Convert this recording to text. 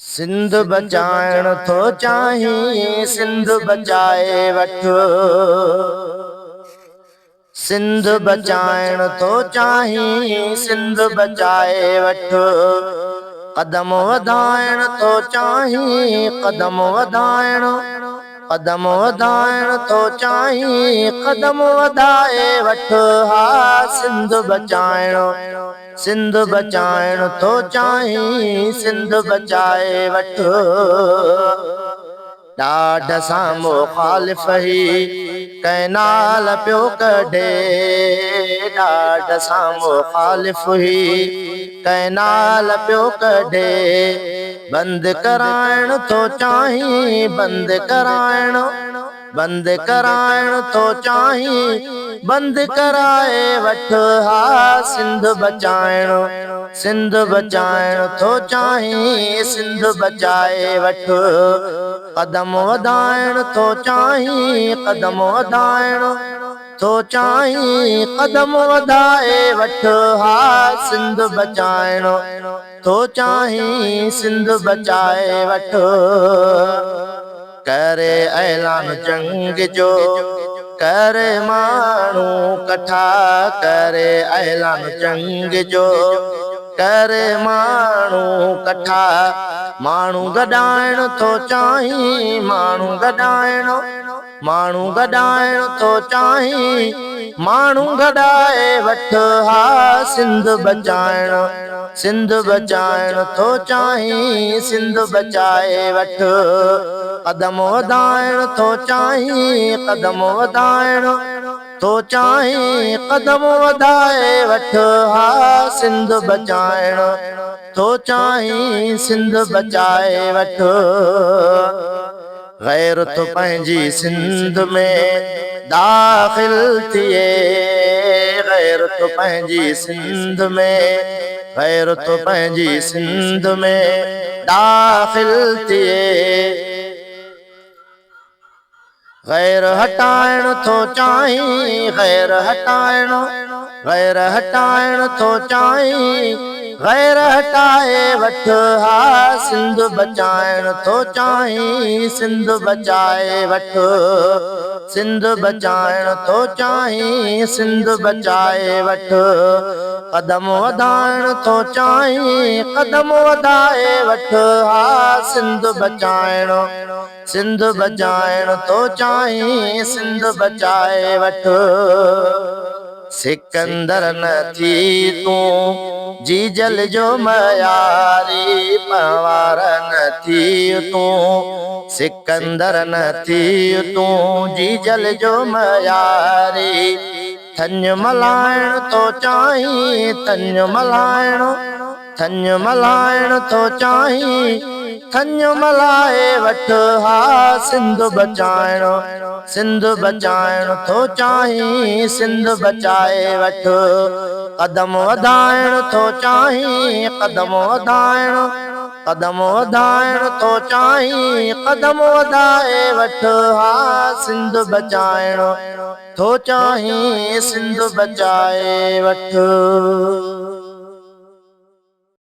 सिंध बचाइण थो चाहीं, सिंध बचाए वठो। सिंध बचाइण थो चाहीं, सिंध बचाए वठो। कदम वधाइण थो चाहीं, कदम वधाइण, कदम वधाइण थो चाहीं, कदम वधाए वठो। हा सिंध बचाइण, सिंध बचाइण थो चाहीं, सिंध बचाए वठो। ॾाढ सां मुखालिफ़ ही कंहिं नाल पियो कढे, ॾाढ सां मुखालिफ़ ही कंहिं नाल पियो कढे। बंदि कराइण थो चाहीं, बंदि कराइण, बंदि कराइण थो चाहीं, बंदि कराए वठ। हा सिंध बचाइण, सिंध बचाइण थो चाहीं, सिंध बचाए वठ। कदम वधाइण थो चाहीं, कदम वधाइण थो चाहीं, कदम वधाए वठ। हा सिंध बचाइण थो चाहीं, सिंध बचाए वठ। करे ऐलान जंग जो, करे माण्हू कठा, करे ऐलान जंग जो, करे माण्हू कठा। माण्हू गॾाइण थो चाहीं, माण्हू गॾाइण, माण्हू गॾाइण थो चाहीं, माण्हू गॾाए वठ। हा सिंध बचाइण, सिंध बचाइण थो चाहीं, सिंध बचाए वठ। कदम वधाइण थो चाहीं, कदम वधाइण थो चाहीं, कदम वधाए वठ। हा सिंध बचाइण थो चाहीं, सिंध बचाए वठ। गैरत पंहिंजी सिंध में दाख़िल थिए, गैरत पंहिंजी सिंध में, गैरत पंहिंजी सिंध में दाख़िल थिए। गैर हटाइण थो चाहीं, गैर हटाइण, गैर हटाइण थो चाहीं, गैर हटाए वठ। हा सिंध बचाइण थो चाहीं, सिंध बचाए वठ। सिंध बचाइण थो चाहीं, सिंध बचाए वठ। कदम वधाइण थो चाहीं, कदम वधाए वठ। हा सिंध बचाइण, सिंध बचाइण थो चाहीं, सिंध बचाए वठ। सिकंदर न थी तूं जीजल जो मयारी, पवार न थी तूं सिकंदर न थी तूं जीजल जो मयारी। थञ मल्हाइण थो चाहीं, थञ मल्हाइण, थञ मल्हाइण थो चाहीं, थञ मल्हाए वठ। हा सिंध बचाइण, सिंध बचाइण थो चाहीं, सिंध बचाए वठ। कदम वधाइण थो चाहीं, कदम वधाइण, कदम वधाइण थो चाहीं, कदम वधाए वठ। हा सिंध बचाइण थो चाहीं, सिंध बचाए वठ।